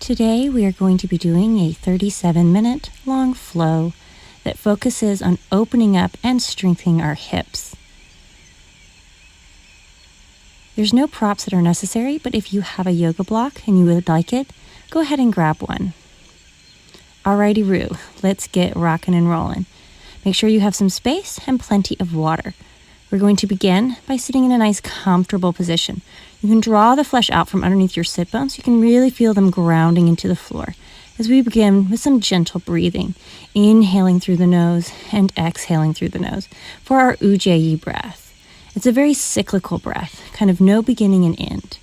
Today we are going to be doing a 37-minute long flow that focuses on opening up and strengthening our hips. There's no props that are necessary, but if you have a yoga block and you would like it, go ahead and grab one. Alrighty-roo, let's get rockin' and rollin'. Make sure you have some space and plenty of water. We're going to begin by sitting in a nice comfortable position. You can draw the flesh out from underneath your sit bones. You can really feel them grounding into the floor. As we begin with some gentle breathing, inhaling through the nose and exhaling through the nose for our Ujjayi breath. It's a very cyclical breath, kind of no beginning and end.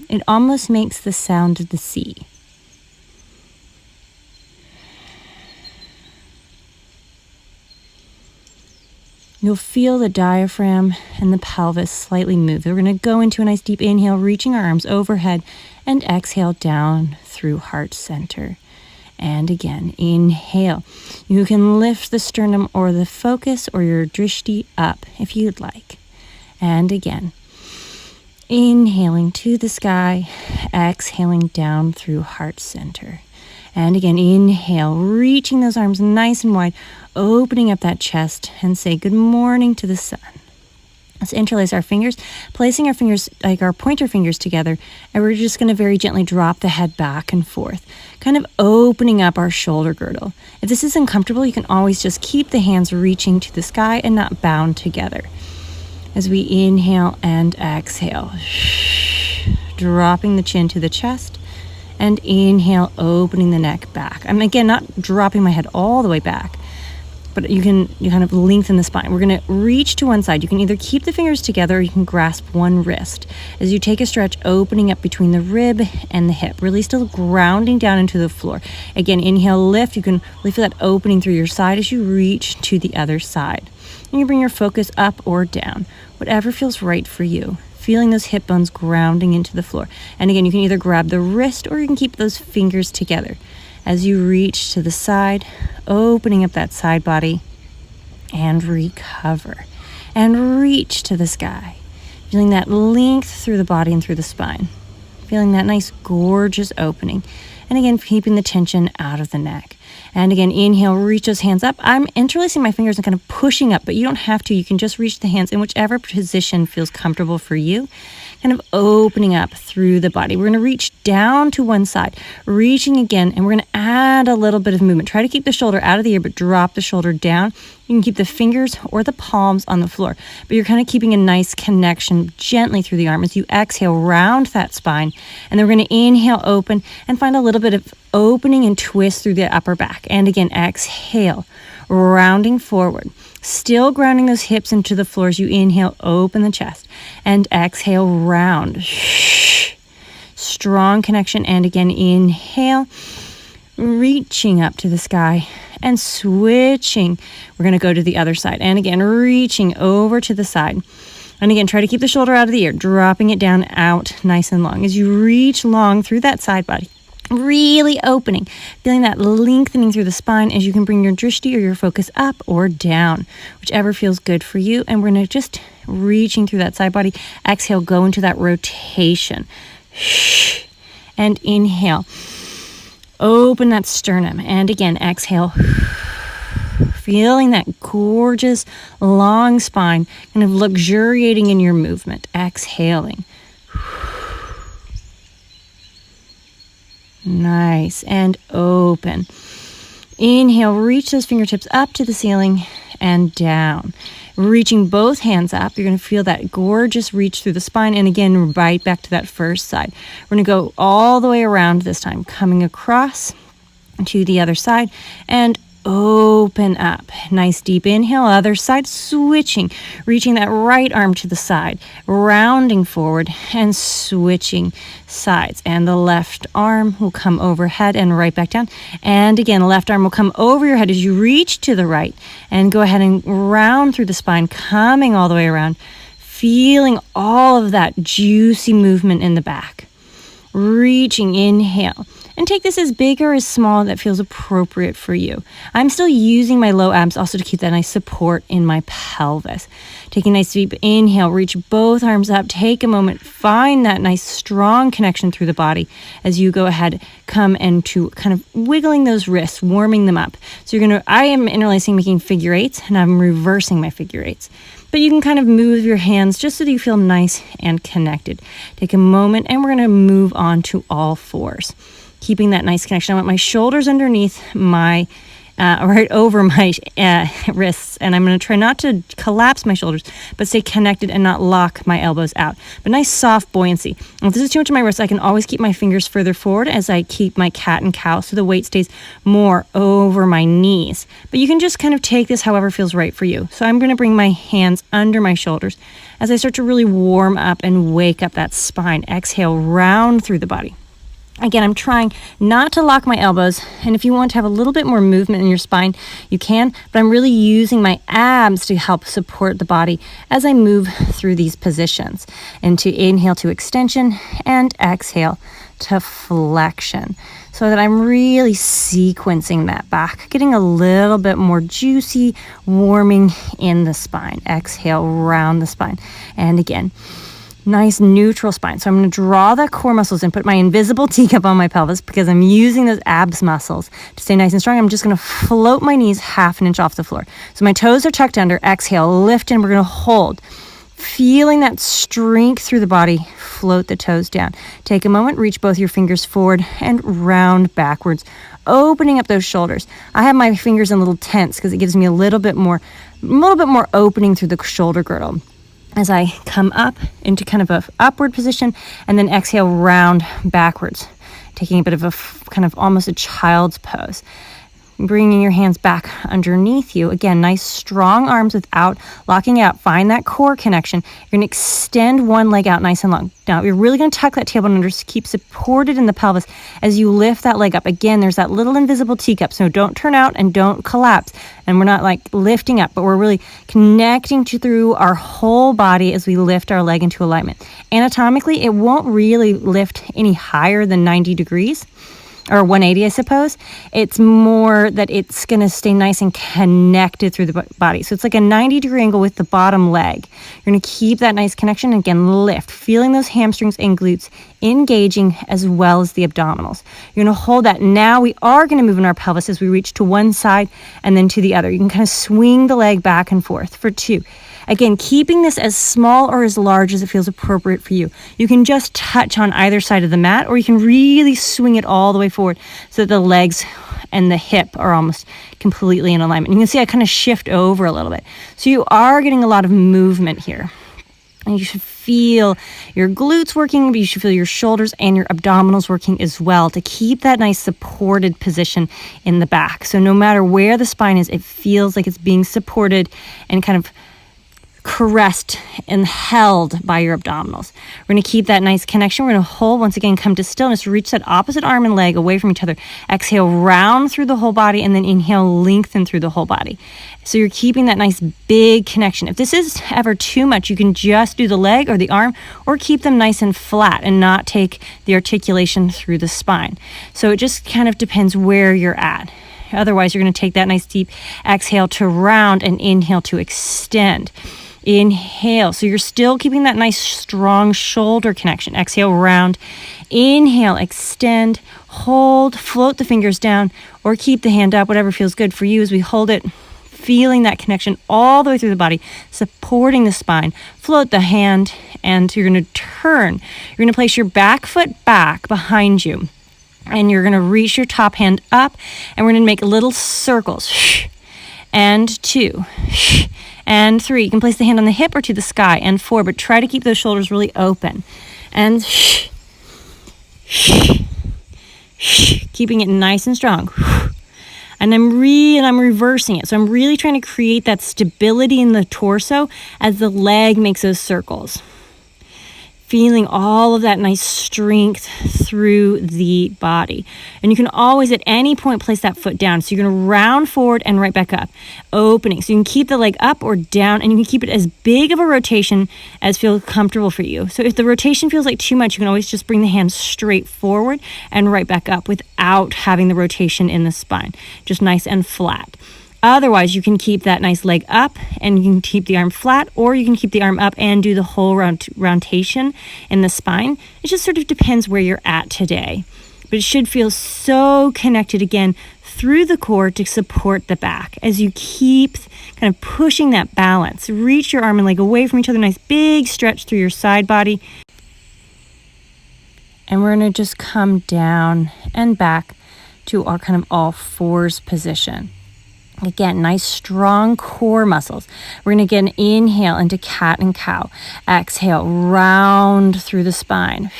It almost makes the sound of the sea. You'll feel the diaphragm and the pelvis slightly move. We're going to go into a nice deep inhale, reaching our arms overhead, and exhale down through heart center. And again, inhale. You can lift the sternum or the focus or your drishti up if you'd like. And again, inhaling to the sky, exhaling down through heart center. And again, inhale, reaching those arms nice and wide, opening up that chest and say good morning to the sun. Let's interlace our fingers, placing our fingers like our pointer fingers together, and we're just going to very gently drop the head back and forth, kind of opening up our shoulder girdle. If this is uncomfortable, you can always just keep the hands reaching to the sky and not bound together. As we inhale and exhale, dropping the chin to the chest, and inhale, opening the neck back. I'm again not dropping my head all the way back, but you kind of lengthen the spine. We're going to reach to one side. You can either keep the fingers together or you can grasp one wrist. As you take a stretch, opening up between the rib and the hip, really still grounding down into the floor. Again, inhale, lift. You can really feel that opening through your side as you reach to the other side. And you bring your focus up or down, whatever feels right for you. Feeling those hip bones grounding into the floor. And again, you can either grab the wrist or you can keep those fingers together. As you reach to the side, opening up that side body and recover. And reach to the sky. Feeling that length through the body and through the spine. Feeling that nice, gorgeous opening. And again, keeping the tension out of the neck. And again, inhale, reach those hands up. I'm interlacing my fingers and kind of pushing up, but you don't have to. You can just reach the hands in whichever position feels comfortable for you. Kind of opening up through the body. We're going to reach down to one side, reaching again, and we're going to add a little bit of movement. Try to keep the shoulder out of the air, but drop the shoulder down. You can keep the fingers or the palms on the floor, but you're kind of keeping a nice connection gently through the arm. As you exhale, round that spine, and then we're going to inhale, open, and find a little bit of opening and twist through the upper back. And again, exhale, rounding forward. Still grounding those hips into the floor as you inhale, open the chest, and exhale, round. Strong connection, and again, inhale, reaching up to the sky, and switching. We're going to go to the other side, and again, reaching over to the side. And again, try to keep the shoulder out of the ear, dropping it down out nice and long. As you reach long through that side body, really opening, feeling that lengthening through the spine as you can bring your drishti or your focus up or down, whichever feels good for you. And we're going to just reaching through that side body. Exhale, go into that rotation. And inhale, open that sternum. And again, exhale, feeling that gorgeous long spine, kind of luxuriating in your movement. Exhaling. Nice, and open. Inhale, reach those fingertips up to the ceiling and down. Reaching both hands up, you're going to feel that gorgeous reach through the spine, and again, right back to that first side. We're going to go all the way around this time, coming across to the other side, and open up. Nice deep inhale, other side, switching, reaching that right arm to the side, rounding forward and switching sides. And the left arm will come overhead and right back down. And again, left arm will come over your head as you reach to the right and go ahead and round through the spine, coming all the way around, feeling all of that juicy movement in the back. Reaching, inhale, And take this as big or as small that feels appropriate for you. I'm still using my low abs also to keep that nice support in my pelvis. Take a nice deep inhale, reach both arms up, take a moment, find that nice strong connection through the body as you go ahead, come into kind of wiggling those wrists, warming them up. So I am interlacing, making figure eights, and I'm reversing my figure eights. But you can kind of move your hands just so that you feel nice and connected. Take a moment, and we're going to move on to all fours. Keeping that nice connection. I want my shoulders underneath right over my wrists, and I'm going to try not to collapse my shoulders, but stay connected and not lock my elbows out. But nice soft buoyancy. If this is too much of my wrist, I can always keep my fingers further forward as I keep my cat and cow, so the weight stays more over my knees. But you can just kind of take this however feels right for you. So I'm going to bring my hands under my shoulders as I start to really warm up and wake up that spine. Exhale, round through the body. Again, I'm trying not to lock my elbows, and if you want to have a little bit more movement in your spine, you can, but I'm really using my abs to help support the body as I move through these positions. And to inhale to extension and exhale to flexion, so that I'm really sequencing that back, getting a little bit more juicy, warming in the spine. Exhale, round the spine. And again, nice neutral spine. So I'm going to draw the core muscles and put my invisible teacup on my pelvis because I'm using those abs muscles to stay nice and strong. I'm just going to float my knees half an inch off the floor. So my toes are tucked under. Exhale, lift, and we're going to hold. Feeling that strength through the body, float the toes down. Take a moment, reach both your fingers forward and round backwards, opening up those shoulders. I have my fingers in little tents because it gives me a little bit more opening through the shoulder girdle. As I come up into kind of a upward position and then exhale, round backwards, taking a bit of a kind of almost a child's pose. Bringing your hands back underneath you. Again, nice strong arms without locking out. Find that core connection. You're going to extend one leg out nice and long. Now, you're really going to tuck that tailbone under to keep supported in the pelvis as you lift that leg up. Again, there's that little invisible teacup, so don't turn out and don't collapse. And we're not like lifting up, but we're really connecting through our whole body as we lift our leg into alignment. Anatomically, it won't really lift any higher than 90 degrees. Or 180, I suppose. It's more that it's going to stay nice and connected through the body. So it's like a 90-degree angle with the bottom leg. You're going to keep that nice connection. Again, lift, feeling those hamstrings and glutes engaging as well as the abdominals. You're going to hold that. Now we are going to move in our pelvis as we reach to one side and then to the other. You can kind of swing the leg back and forth for 2. Again, keeping this as small or as large as it feels appropriate for you. You can just touch on either side of the mat, or you can really swing it all the way forward so that the legs and the hip are almost completely in alignment. You can see I kind of shift over a little bit. So you are getting a lot of movement here. And you should feel your glutes working, but you should feel your shoulders and your abdominals working as well to keep that nice supported position in the back. So no matter where the spine is, it feels like it's being supported and kind of caressed and held by your abdominals. We're going to keep that nice connection. We're going to hold, once again, come to stillness, reach that opposite arm and leg away from each other. Exhale, round through the whole body, and then inhale, lengthen through the whole body. So you're keeping that nice big connection. If this is ever too much, you can just do the leg or the arm, or keep them nice and flat and not take the articulation through the spine. So it just kind of depends where you're at. Otherwise, you're going to take that nice deep exhale to round and inhale to extend. Inhale. So you're still keeping that nice strong shoulder connection. Exhale, round. Inhale, extend, hold, float the fingers down, or keep the hand up, whatever feels good for you as we hold it, feeling that connection all the way through the body, supporting the spine. Float the hand, and you're going to turn. You're going to place your back foot back behind you, and you're going to reach your top hand up, and we're going to make little circles. And 2. And 3. You can place the hand on the hip or to the sky. And 4, but try to keep those shoulders really open. And keeping it nice and strong. And I'm reversing it. So I'm really trying to create that stability in the torso as the leg makes those circles. feeling all of that nice strength through the body. And you can always at any point place that foot down. So you're going to round forward and right back up, opening. So you can keep the leg up or down, and you can keep it as big of a rotation as feels comfortable for you. So if the rotation feels like too much, you can always just bring the hands straight forward and right back up without having the rotation in the spine, just nice and flat. Otherwise, you can keep that nice leg up and you can keep the arm flat, or you can keep the arm up and do the whole rotation in the spine. It just sort of depends where you're at today. But it should feel so connected again through the core to support the back as you keep kind of pushing that balance. Reach your arm and leg away from each other, nice big stretch through your side body. And we're going to just come down and back to our kind of all fours position. Again, nice strong core muscles. We're going to again inhale into cat and cow. Exhale, round through the spine.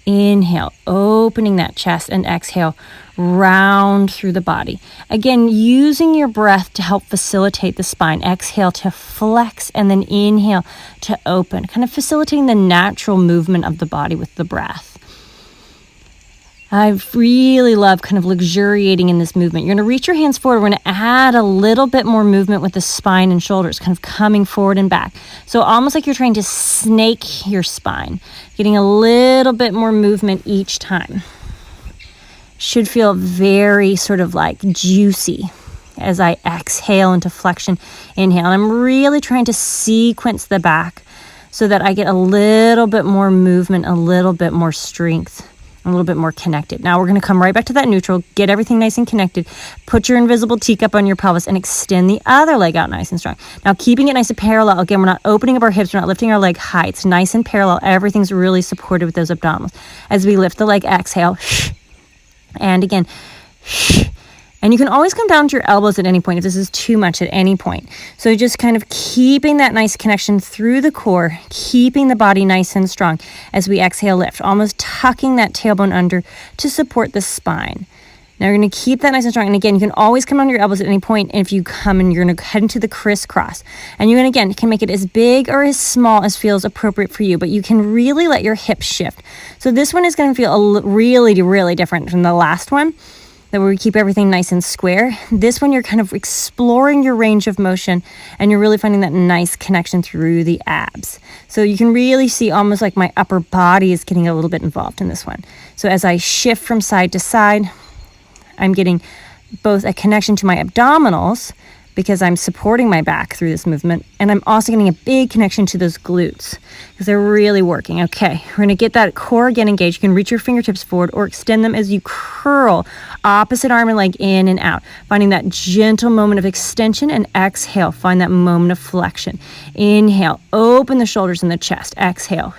Inhale, opening that chest, and exhale, round through the body. Again, using your breath to help facilitate the spine. Exhale to flex, and then inhale to open, kind of facilitating the natural movement of the body with the breath. I really love kind of luxuriating in this movement. You're going to reach your hands forward. We're going to add a little bit more movement with the spine and shoulders, kind of coming forward and back. So almost like you're trying to snake your spine, getting a little bit more movement each time. Should feel very sort of like juicy as I exhale into flexion, inhale. And I'm really trying to sequence the back so that I get a little bit more movement, a little bit more strength, a little bit more connected. Now we're going to come right back to that neutral, get everything nice and connected, put your invisible teacup on your pelvis and extend the other leg out nice and strong. Now keeping it nice and parallel. Again, we're not opening up our hips, we're not lifting our leg high. It's nice and parallel. Everything's really supported with those abdominals. As we lift the leg, exhale, and again, and you can always come down to your elbows at any point if this is too much at any point. So just kind of keeping that nice connection through the core, keeping the body nice and strong as we exhale, lift, almost tucking that tailbone under to support the spine. Now you're going to keep that nice and strong. And again, you can always come on your elbows at any point. And if you come and you're going to head into the crisscross. And you're going to, again, can make it as big or as small as feels appropriate for you. But you can really let your hips shift. So this one is going to feel really, really different from the last one, that where we keep everything nice and square. This one, you're kind of exploring your range of motion and you're really finding that nice connection through the abs. So you can really see almost like my upper body is getting a little bit involved in this one. So as I shift from side to side, I'm getting both a connection to my abdominals because I'm supporting my back through this movement, and I'm also getting a big connection to those glutes because they're really working. Okay, we're going to get that core again engaged. You can reach your fingertips forward or extend them as you curl opposite arm and leg in and out, finding that gentle moment of extension, and exhale, find that moment of flexion. Inhale, open the shoulders and the chest. Exhale,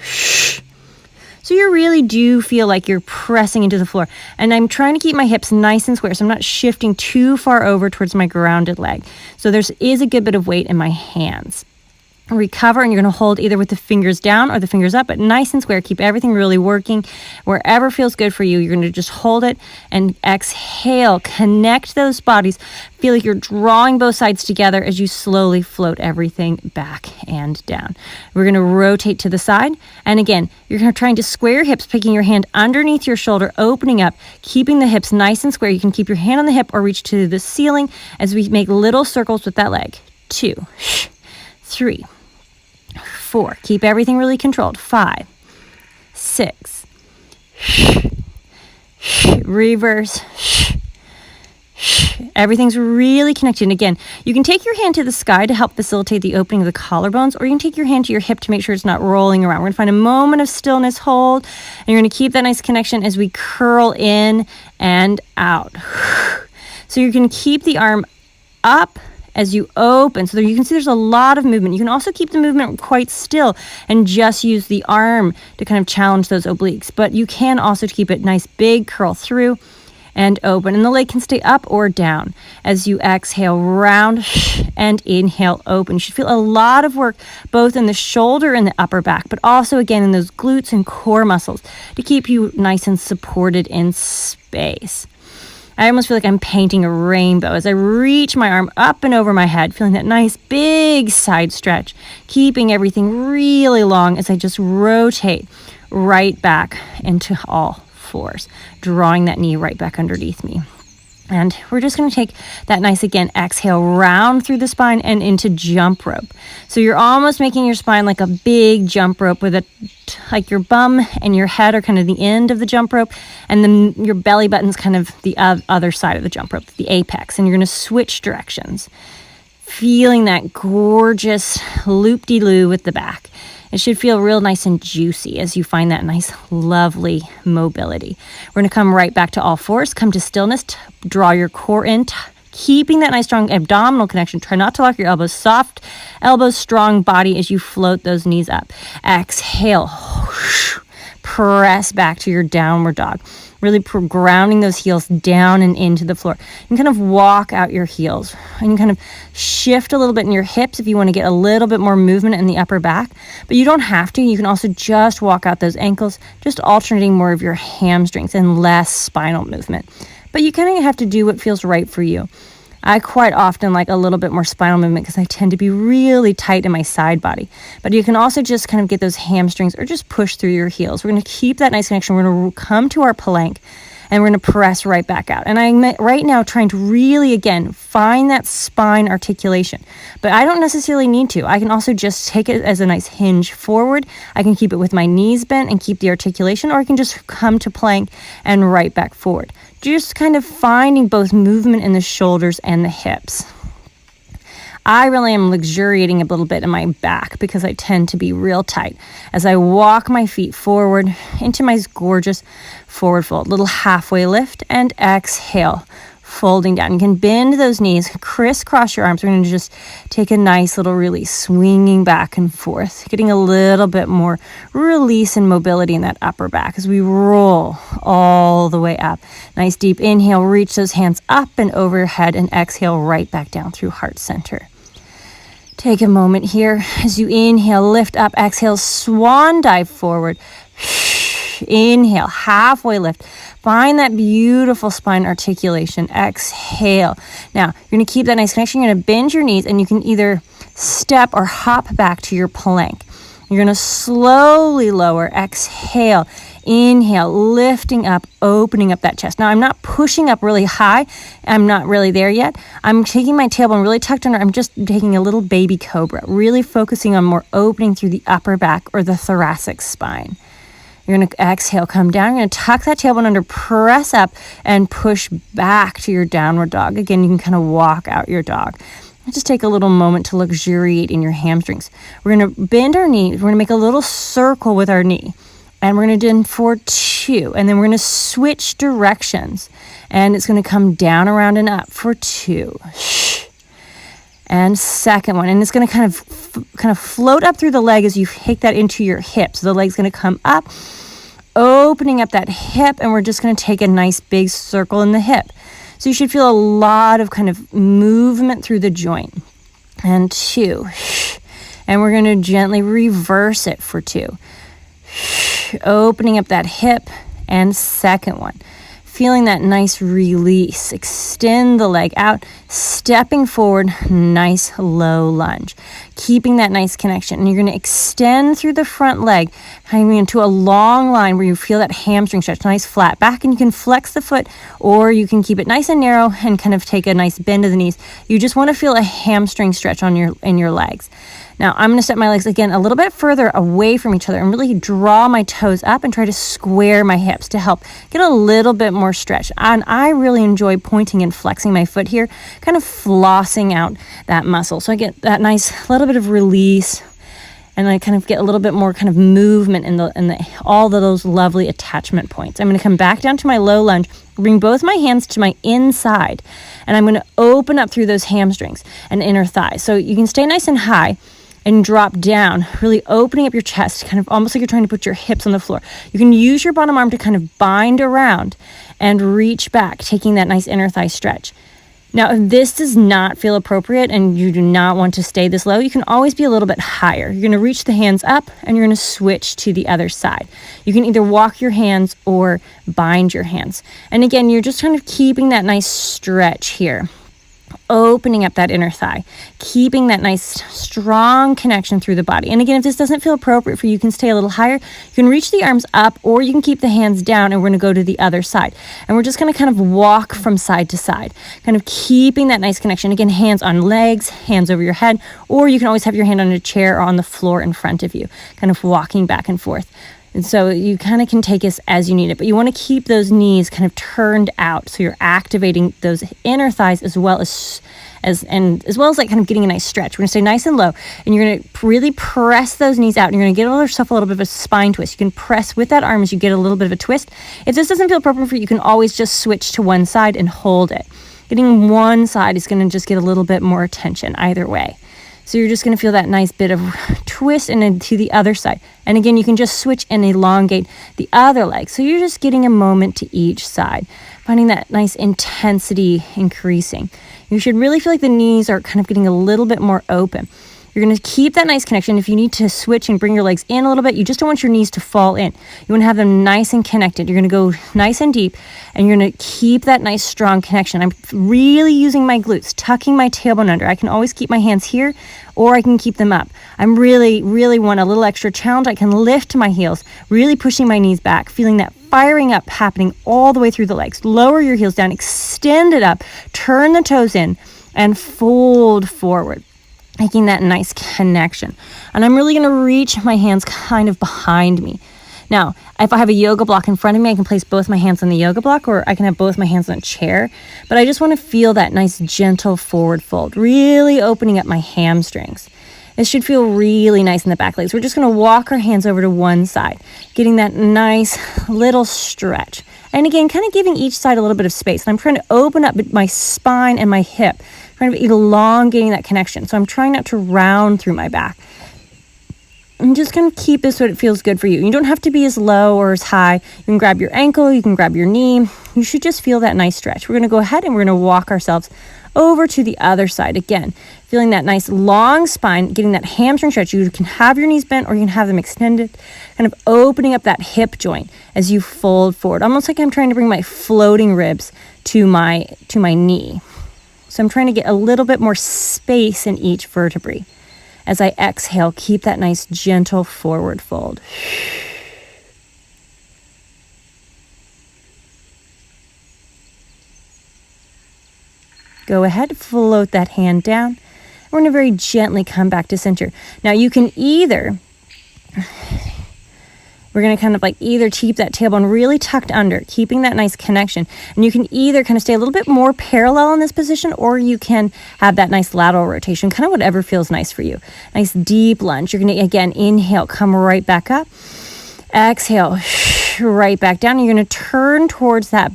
so you really do feel like you're pressing into the floor. And I'm trying to keep my hips nice and square, so I'm not shifting too far over towards my grounded leg. So there is a good bit of weight in my hands. Recover, and you're going to hold either with the fingers down or the fingers up, but nice and square. Keep everything really working. Wherever feels good for you, you're going to just hold it and exhale. Connect those bodies. Feel like you're drawing both sides together as you slowly float everything back and down. We're going to rotate to the side. And again, you're going to trying to square your hips, picking your hand underneath your shoulder, opening up, keeping the hips nice and square. You can keep your hand on the hip or reach to the ceiling as we make little circles with that leg. 2, 3, 4. Keep everything really controlled. 5, 6. Reverse. Everything's really connected. And again, you can take your hand to the sky to help facilitate the opening of the collarbones, or you can take your hand to your hip to make sure it's not rolling around. We're going to find a moment of stillness, hold, and you're going to keep that nice connection as we curl in and out. So you're going to keep the arm up as you open. So there you can see there's a lot of movement. You can also keep the movement quite still and just use the arm to kind of challenge those obliques. But you can also keep it nice, big curl through and open. And the leg can stay up or down as you exhale, round and inhale, open. You should feel a lot of work both in the shoulder and the upper back, but also again in those glutes and core muscles to keep you nice and supported in space. I almost feel like I'm painting a rainbow as I reach my arm up and over my head, feeling that nice big side stretch, keeping everything really long as I just rotate right back into all fours, drawing that knee right back underneath me. And we're just going to take that nice, again, exhale, round through the spine and into jump rope. So you're almost making your spine like a big jump rope with like your bum and your head are kind of the end of the jump rope, and then your belly button's kind of the other side of the jump rope, the apex, and you're going to switch directions. Feeling that gorgeous loop-de-loo with the back. It should feel real nice and juicy as you find that nice, lovely mobility. We're going to come right back to all fours, come to stillness, draw your core in, keeping that nice strong abdominal connection. Try not to lock your elbows. Soft elbows, strong body as you float those knees up. Exhale. Press back to your downward dog. Really grounding those heels down and into the floor. You can kind of walk out your heels. And you can kind of shift a little bit in your hips if you want to get a little bit more movement in the upper back. But you don't have to. You can also just walk out those ankles, just alternating more of your hamstrings and less spinal movement. But you kind of have to do what feels right for you. I quite often like a little bit more spinal movement because I tend to be really tight in my side body. But you can also just kind of get those hamstrings or just push through your heels. We're going to keep that nice connection. We're going to come to our plank and we're going to press right back out. And I'm right now trying to really, again, find that spine articulation. But I don't necessarily need to. I can also just take it as a nice hinge forward. I can keep it with my knees bent and keep the articulation, or I can just come to plank and right back forward. Just kind of finding both movement in the shoulders and the hips. I really am luxuriating a little bit in my back because I tend to be real tight as I walk my feet forward into my gorgeous forward fold. Little halfway lift and exhale, folding down. You can bend those knees, crisscross your arms. We're going to just take a nice little release, swinging back and forth, getting a little bit more release and mobility in that upper back as we roll all the way up. Nice deep inhale, reach those hands up and overhead, and exhale right back down through heart center. Take a moment here as you inhale, lift up, exhale, swan dive forward. Inhale, halfway lift. Find that beautiful spine articulation. Exhale. Now, you're going to keep that nice connection. You're going to bend your knees, and you can either step or hop back to your plank. You're going to slowly lower. Exhale. Inhale, lifting up, opening up that chest. Now, I'm not pushing up really high. I'm not really there yet. I'm taking my tailbone really tucked under. I'm just taking a little baby cobra, really focusing on more opening through the upper back or the thoracic spine. You're going to exhale, come down. You're going to tuck that tailbone under, press up, and push back to your downward dog. Again, you can kind of walk out your dog. Just take a little moment to luxuriate in your hamstrings. We're going to bend our knee. We're going to make a little circle with our knee. And we're going to do in for 2. And then we're going to switch directions. And it's going to come down, around, and up for 2. And second one. And it's going to kind of float up through the leg as you take that into your hip. So the leg's going to come up, opening up that hip. And we're just going to take a nice big circle in the hip. So you should feel a lot of kind of movement through the joint. And 2. And we're going to gently reverse it for 2. Opening up that hip, and second one. Feeling that nice release. Extend the leg out, stepping forward, nice low lunge. Keeping that nice connection. And you're going to extend through the front leg, coming into a long line where you feel that hamstring stretch, nice flat back, and you can flex the foot, or you can keep it nice and narrow and kind of take a nice bend of the knees. You just want to feel a hamstring stretch in your legs. Now, I'm going to step my legs again a little bit further away from each other and really draw my toes up and try to square my hips to help get a little bit more stretch. And I really enjoy pointing and flexing my foot here, kind of flossing out that muscle. So I get that nice little bit of release, and I kind of get a little bit more kind of movement in all of those lovely attachment points. I'm going to come back down to my low lunge, bring both my hands to my inside, and I'm going to open up through those hamstrings and inner thighs. So you can stay nice and high and drop down, really opening up your chest, kind of almost like you're trying to put your hips on the floor. You can use your bottom arm to kind of bind around and reach back, taking that nice inner thigh stretch. Now, if this does not feel appropriate and you do not want to stay this low, you can always be a little bit higher. You're going to reach the hands up and you're going to switch to the other side. You can either walk your hands or bind your hands. And again, you're just kind of keeping that nice stretch here, opening up that inner thigh, keeping that nice strong connection through the body. And again, if this doesn't feel appropriate for you, you can stay a little higher. You can reach the arms up, or you can keep the hands down, and we're going to go to the other side. And we're just going to kind of walk from side to side, kind of keeping that nice connection. Again, hands on legs, hands over your head, or you can always have your hand on a chair or on the floor in front of you, kind of walking back and forth. And so you kind of can take this as you need it, but you want to keep those knees kind of turned out. So you're activating those inner thighs as well as like kind of getting a nice stretch. We're going to stay nice and low, and you're going to really press those knees out, and you're going to get yourself a little bit of a spine twist. You can press with that arm as you get a little bit of a twist. If this doesn't feel appropriate for you, you can always just switch to one side and hold it. Getting one side is going to just get a little bit more attention either way. So you're just going to feel that nice bit of twist and then to the other side. And again, you can just switch and elongate the other leg. So you're just getting a moment to each side, finding that nice intensity increasing. You should really feel like the knees are kind of getting a little bit more open. You're going to keep that nice connection. If you need to switch and bring your legs in a little bit, you just don't want your knees to fall in. You want to have them nice and connected. You're going to go nice and deep, and you're going to keep that nice strong connection. I'm really using my glutes, tucking my tailbone under. I can always keep my hands here, or I can keep them up. I'm really want a little extra challenge. I can lift my heels, really pushing my knees back, feeling that firing up happening all the way through the legs. Lower your heels down, extend it up, turn the toes in, and fold forward, making that nice connection. And I'm really going to reach my hands kind of behind me. Now, if I have a yoga block in front of me, I can place both my hands on the yoga block, or I can have both my hands on a chair. But I just want to feel that nice gentle forward fold, really opening up my hamstrings. This should feel really nice in the back legs. We're just going to walk our hands over to one side, getting that nice little stretch. And again, kind of giving each side a little bit of space. And I'm trying to open up my spine and my hip, kind of elongating that connection. So I'm trying not to round through my back. I'm just going to keep this so it feels good for you. You don't have to be as low or as high. You can grab your ankle, you can grab your knee. You should just feel that nice stretch. We're going to go ahead and we're going to walk ourselves over to the other side again, feeling that nice long spine, getting that hamstring stretch. You can have your knees bent or you can have them extended, kind of opening up that hip joint as you fold forward, almost like I'm trying to bring my floating ribs to my knee. So I'm trying to get a little bit more space in each vertebrae. As I exhale, keep that nice gentle forward fold. Go ahead, float that hand down. We're going to very gently come back to center. Now you can we're going to kind of like either keep that tailbone really tucked under, keeping that nice connection. And you can either kind of stay a little bit more parallel in this position, or you can have that nice lateral rotation, kind of whatever feels nice for you. Nice deep lunge. You're going to, again, inhale, come right back up. Exhale, right back down. You're going to turn towards that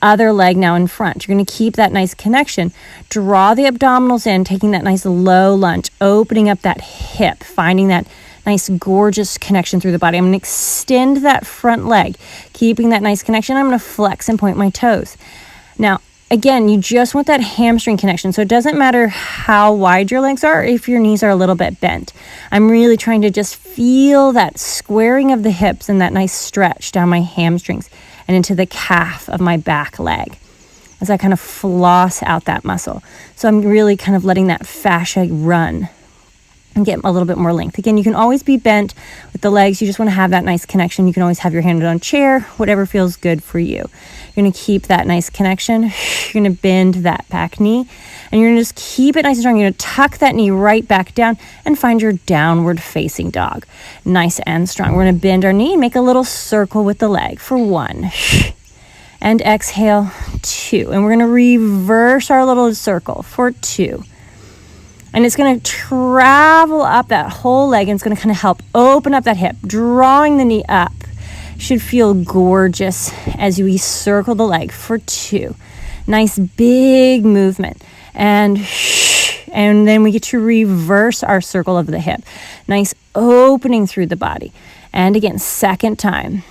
other leg now in front. You're going to keep that nice connection. Draw the abdominals in, taking that nice low lunge, opening up that hip, finding that nice gorgeous connection through the body. I'm going to extend that front leg, keeping that nice connection. I'm going to flex and point my toes. Now, again, you just want that hamstring connection. So it doesn't matter how wide your legs are if your knees are a little bit bent. I'm really trying to just feel that squaring of the hips and that nice stretch down my hamstrings and into the calf of my back leg as I kind of floss out that muscle. So I'm really kind of letting that fascia run and get a little bit more length. Again, you can always be bent with the legs. You just want to have that nice connection. You can always have your hand on a chair, whatever feels good for you. You're going to keep that nice connection. You're going to bend that back knee, and you're going to just keep it nice and strong. You're going to tuck that knee right back down and find your downward facing dog. Nice and strong. We're going to bend our knee and make a little circle with the leg for 1. And exhale, 2. And we're going to reverse our little circle for 2. And it's going to travel up that whole leg, and it's going to kind of help open up that hip, drawing the knee up. Should feel gorgeous as we circle the leg for 2. Nice big movement. And then we get to reverse our circle of the hip. Nice opening through the body. And again, second time.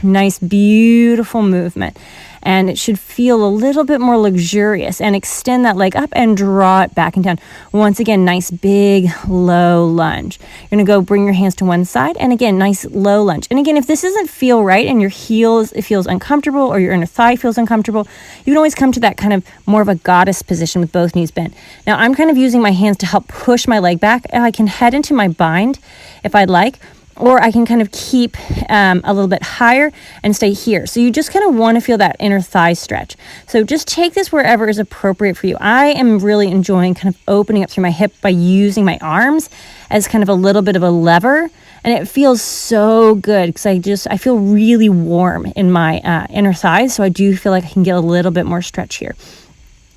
Nice, beautiful movement. and it should feel a little bit more luxurious. And extend that leg up and draw it back and down. Once again, nice big low lunge. You're going to go bring your hands to one side, and again, nice low lunge. And again, if this doesn't feel right and your heels, it feels uncomfortable, or your inner thigh feels uncomfortable, you can always come to that kind of more of a goddess position with both knees bent. Now I'm kind of using my hands to help push my leg back, and I can head into my bind if I'd like, or I can kind of keep a little bit higher and stay here. So you just kind of want to feel that inner thigh stretch. So just take this wherever is appropriate for you. I am really enjoying kind of opening up through my hip by using my arms as kind of a little bit of a lever. And it feels so good because I feel really warm in my inner thighs. So I do feel like I can get a little bit more stretch here.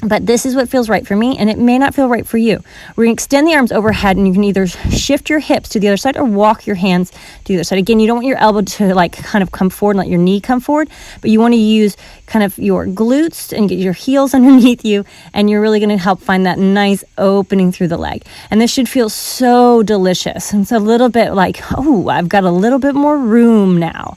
But this is what feels right for me, and it may not feel right for you. We're going to extend the arms overhead, and you can either shift your hips to the other side or walk your hands to the other side. Again, you don't want your elbow to like kind of come forward and let your knee come forward, but you want to use kind of your glutes and get your heels underneath you, and you're really going to help find that nice opening through the leg. And this should feel so delicious. And it's a little bit like, oh, I've got a little bit more room now.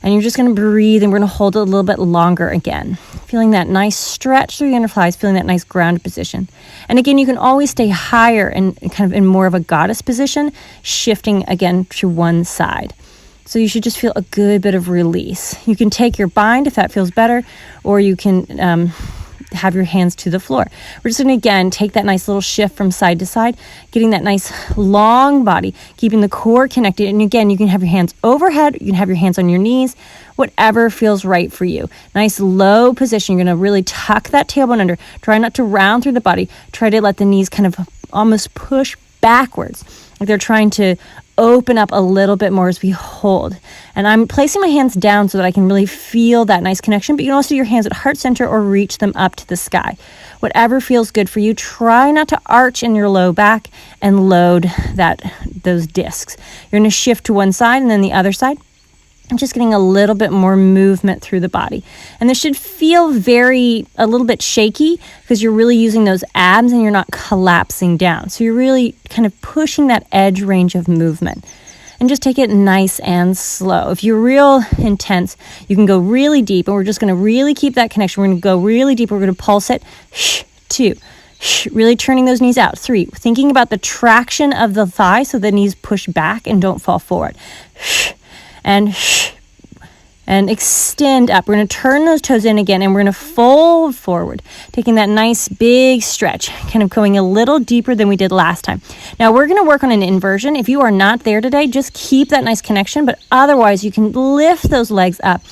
And you're just going to breathe, and we're going to hold it a little bit longer again. Feeling that nice stretch through the inner thighs, feeling that nice grounded position. And again, you can always stay higher and kind of in more of a goddess position, shifting again to one side. So you should just feel a good bit of release. You can take your bind if that feels better, or you can have your hands to the floor. We're just going to, again, take that nice little shift from side to side, getting that nice long body, keeping the core connected. And again, you can have your hands overhead, you can have your hands on your knees, whatever feels right for you. Nice low position. You're going to really tuck that tailbone under. Try not to round through the body. Try to let the knees kind of almost push backwards, like they're trying to open up a little bit more as we hold. And I'm placing my hands down so that I can really feel that nice connection, but you can also do your hands at heart center or reach them up to the sky. Whatever feels good for you. Try not to arch in your low back and load those discs. You're going to shift to one side and then the other side. I'm just getting a little bit more movement through the body. And this should feel a little bit shaky because you're really using those abs and you're not collapsing down. So you're really kind of pushing that edge range of movement. And just take it nice and slow. If you're real intense, you can go really deep, and we're just going to really keep that connection. We're going to go really deep. We're going to pulse it. 2. Really turning those knees out. 3. Thinking about the traction of the thigh so the knees push back and don't fall forward. And extend up. We're going to turn those toes in again, and we're going to fold forward, taking that nice big stretch, kind of going a little deeper than we did last time. Now we're going to work on an inversion. If you are not there today, just keep that nice connection, but otherwise you can lift those legs up.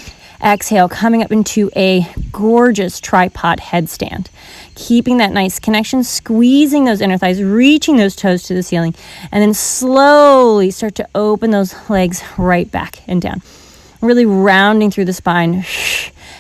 Exhale, coming up into a gorgeous tripod headstand. Keeping that nice connection, squeezing those inner thighs, reaching those toes to the ceiling, and then slowly start to open those legs right back and down. Really rounding through the spine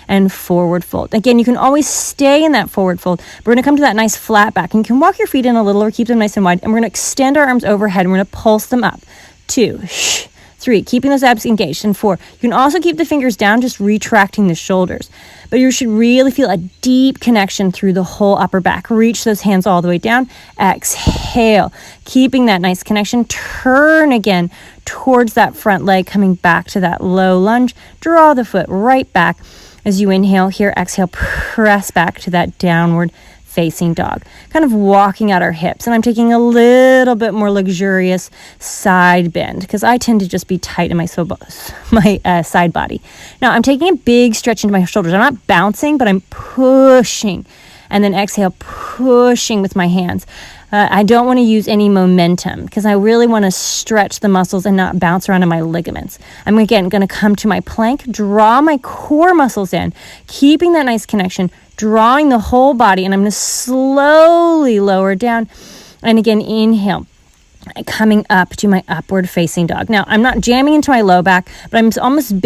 and forward fold. Again, you can always stay in that forward fold. We're going to come to that nice flat back. And you can walk your feet in a little or keep them nice and wide. And we're going to extend our arms overhead, and we're going to pulse them up. 2, 3, keeping those abs engaged. And 4, you can also keep the fingers down, just retracting the shoulders. But you should really feel a deep connection through the whole upper back. Reach those hands all the way down. Exhale, keeping that nice connection. Turn again towards that front leg, coming back to that low lunge. Draw the foot right back as you inhale here. Exhale, press back to that downward facing dog, kind of walking out our hips. And I'm taking a little bit more luxurious side bend because I tend to just be tight in my side body. Now I'm taking a big stretch into my shoulders. I'm not bouncing, but I'm pushing. And then exhale, pushing with my hands. I don't want to use any momentum because I really want to stretch the muscles and not bounce around in my ligaments. I'm again going to come to my plank, draw my core muscles in, keeping that nice connection, drawing the whole body, and I'm going to slowly lower down. And again, inhale, coming up to my upward facing dog. Now, I'm not jamming into my low back, but I'm almost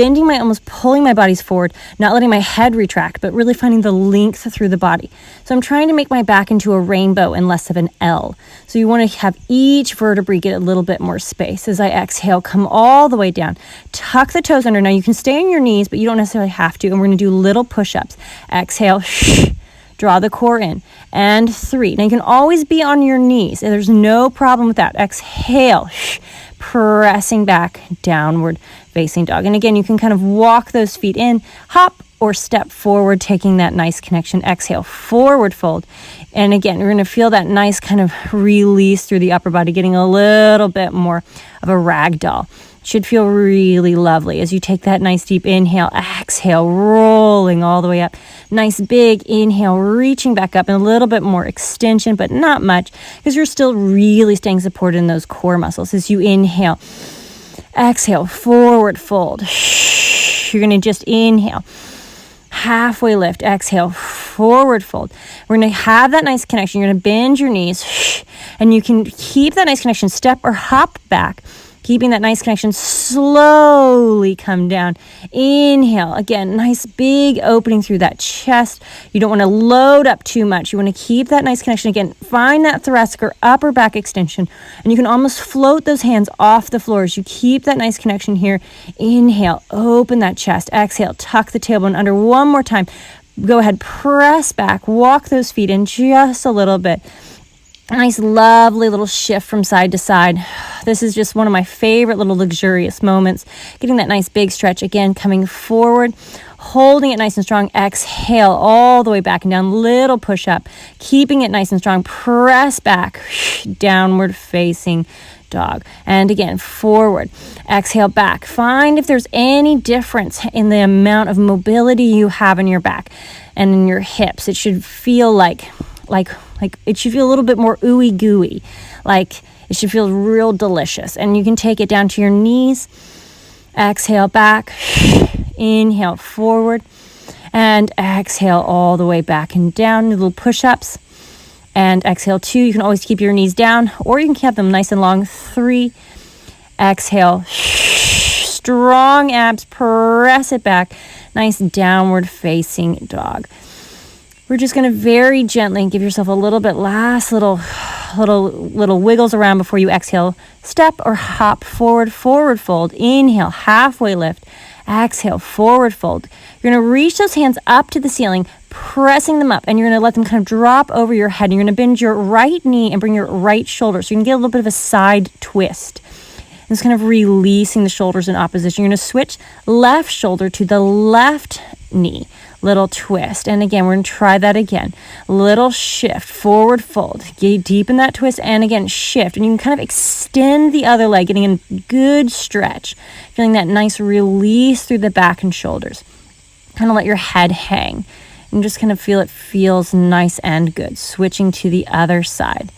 pulling my bodies forward, not letting my head retract, but really finding the length through the body. So I'm trying to make my back into a rainbow and less of an L. So you want to have each vertebrae get a little bit more space. As I exhale, come all the way down. Tuck the toes under. Now you can stay on your knees, but you don't necessarily have to. And we're going to do little push-ups. Exhale, draw the core in. And 3. Now you can always be on your knees. There's no problem with that. Exhale, pressing back, downward facing dog. And again, you can kind of walk those feet in, hop, or step forward, taking that nice connection. Exhale, forward fold. And again, we're going to feel that nice kind of release through the upper body, getting a little bit more of a rag doll. Should feel really lovely as you take that nice deep inhale, exhale, rolling all the way up. Nice big inhale, reaching back up, and a little bit more extension, but not much, because you're still really staying supported in those core muscles. As you inhale, exhale, forward fold. You're going to just inhale, halfway lift, exhale, forward fold. We're going to have that nice connection. You're going to bend your knees, and you can keep that nice connection, step or hop back, keeping that nice connection, slowly come down. Inhale. Again, nice big opening through that chest. You don't want to load up too much. You want to keep that nice connection. Again, find that thoracic or upper back extension. And you can almost float those hands off the floor as you keep that nice connection here. Inhale, open that chest. Exhale, tuck the tailbone under one more time. Go ahead, press back, walk those feet in just a little bit. Nice, lovely little shift from side to side. This is just one of my favorite little luxurious moments. Getting that nice big stretch. Again, coming forward, holding it nice and strong. Exhale all the way back and down. Little push up. Keeping it nice and strong. Press back. Downward facing dog. And again, forward. Exhale back. Find if there's any difference in the amount of mobility you have in your back and in your hips. It should feel like it should feel a little bit more ooey gooey, like it should feel real delicious. And you can take it down to your knees. Exhale back, inhale forward, and exhale all the way back and down. Little push-ups, and exhale 2. You can always keep your knees down, or you can keep them nice and long. 3, exhale, strong abs, press it back. Nice downward facing dog. We're just going to very gently give yourself a little bit last little wiggles around before you exhale. Step or hop forward fold. Inhale, halfway lift. Exhale, forward fold. You're going to reach those hands up to the ceiling, pressing them up, and you're going to let them kind of drop over your head. You're going to bend your right knee and bring your right shoulder, so you can get a little bit of a side twist. And it's kind of releasing the shoulders in opposition. You're going to switch left shoulder to the left knee. Little twist. And again, we're going to try that again. Little shift, forward fold. Get deep in that twist, and again, shift. And you can kind of extend the other leg, getting a good stretch. Feeling that nice release through the back and shoulders. Kind of let your head hang. And just kind of feel it feels nice and good. Switching to the other side.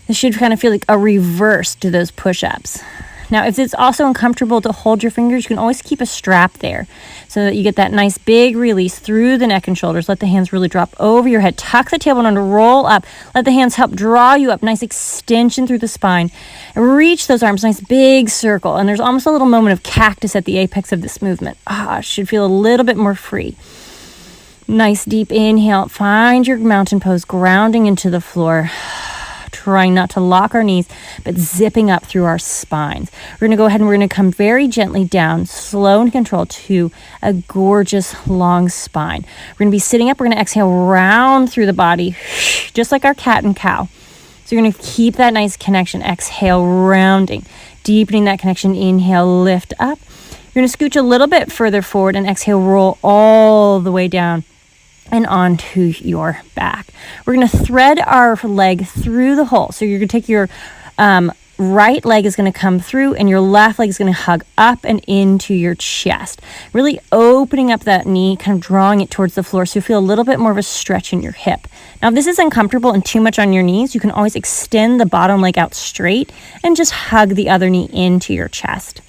This should kind of feel like a reverse to those push-ups. Now, if it's also uncomfortable to hold your fingers, you can always keep a strap there so that you get that nice big release through the neck and shoulders. Let the hands really drop over your head. Tuck the tailbone under, roll up. Let the hands help draw you up. Nice extension through the spine. And reach those arms, nice big circle. And there's almost a little moment of cactus at the apex of this movement. Should feel a little bit more free. Nice deep inhale. Find your mountain pose, grounding into the floor. Trying not to lock our knees, but zipping up through our spines. We're going to go ahead and we're going to come very gently down, slow and controlled, to a gorgeous long spine. We're going to be sitting up. We're going to exhale round through the body, just like our cat and cow. So you're going to keep that nice connection. Exhale, rounding, deepening that connection. Inhale, lift up. You're going to scooch a little bit further forward and exhale, roll all the way down and onto your back. We're going to thread our leg through the hole. So you're going to take your right leg is going to come through, and your left leg is going to hug up and into your chest. Really opening up that knee, kind of drawing it towards the floor, so you feel a little bit more of a stretch in your hip. Now, if this is uncomfortable and too much on your knees, you can always extend the bottom leg out straight and just hug the other knee into your chest.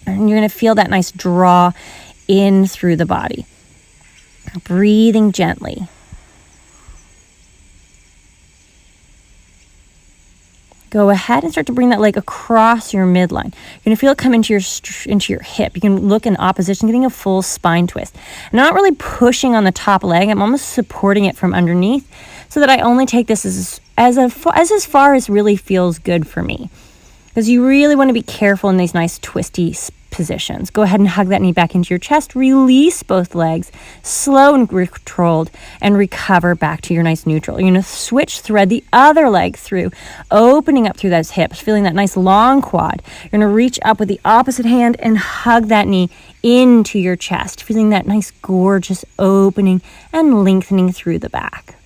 And you're going to feel that nice draw in through the body. Breathing gently. Go ahead and start to bring that leg across your midline. You're going to feel it come into your hip. You can look in opposition, getting a full spine twist. I'm not really pushing on the top leg. I'm almost supporting it from underneath so that I only take this as far as really feels good for me. Because you really want to be careful in these nice twisty positions. Go ahead and hug that knee back into your chest. Release both legs, slow and controlled, and recover back to your nice neutral. You're going to switch, thread the other leg through, opening up through those hips, feeling that nice long quad. You're going to reach up with the opposite hand and hug that knee into your chest, feeling that nice gorgeous opening and lengthening through the back,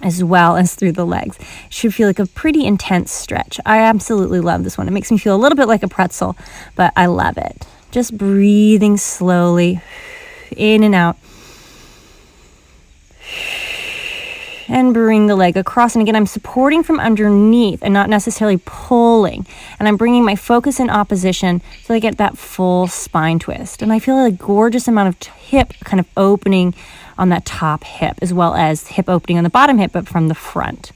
as well as through the legs. Should feel like a pretty intense stretch. I absolutely love this one. It makes me feel a little bit like a pretzel, but I love it. Just breathing slowly in and out. And bring the leg across. And again, I'm supporting from underneath and not necessarily pulling. And I'm bringing my focus in opposition so I get that full spine twist. And I feel a gorgeous amount of hip kind of opening on that top hip, as well as hip opening on the bottom hip, but from the front.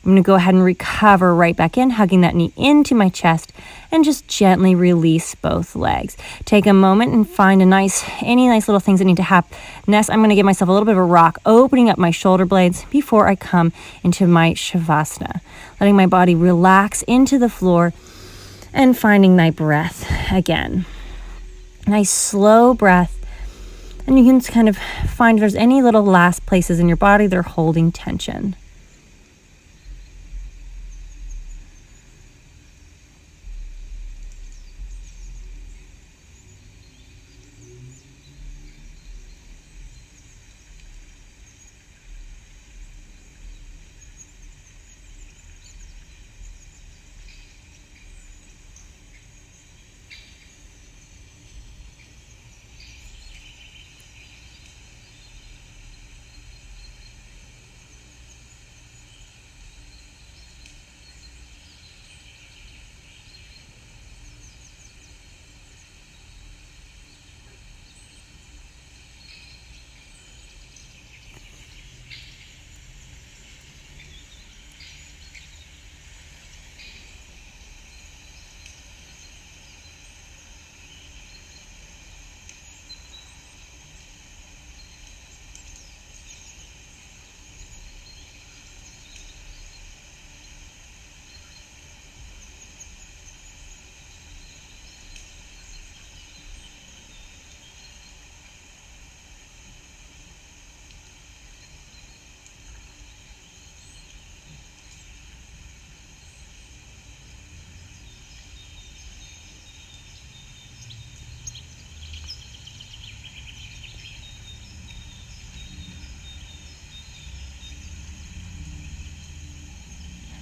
I'm going to go ahead and recover right back in, hugging that knee into my chest, and just gently release both legs. Take a moment and find any nice little things that need to happen. Next, I'm going to give myself a little bit of a rock, opening up my shoulder blades before I come into my Shavasana, letting my body relax into the floor and finding my breath again. Nice slow breath. And you can kind of find if there's any little last places in your body that are holding tension.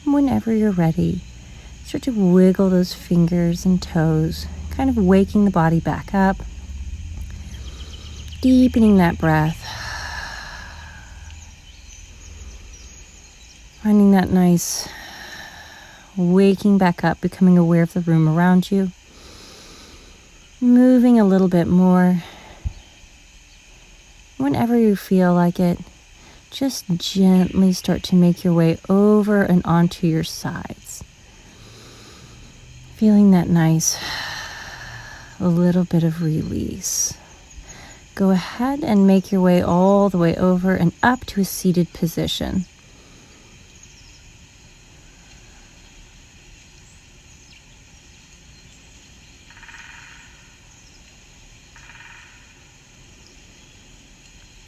Whenever you're ready, start to wiggle those fingers and toes, kind of waking the body back up, deepening that breath, finding that nice waking back up, becoming aware of the room around you, moving a little bit more. Whenever you feel like it, just gently start to make your way over and onto your sides. Feeling that nice, a little bit of release. Go ahead and make your way all the way over and up to a seated position.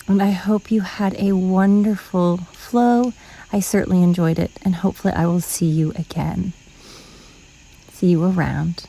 And I hope you had a wonderful flow. I certainly enjoyed it, and hopefully I will see you again. See you around.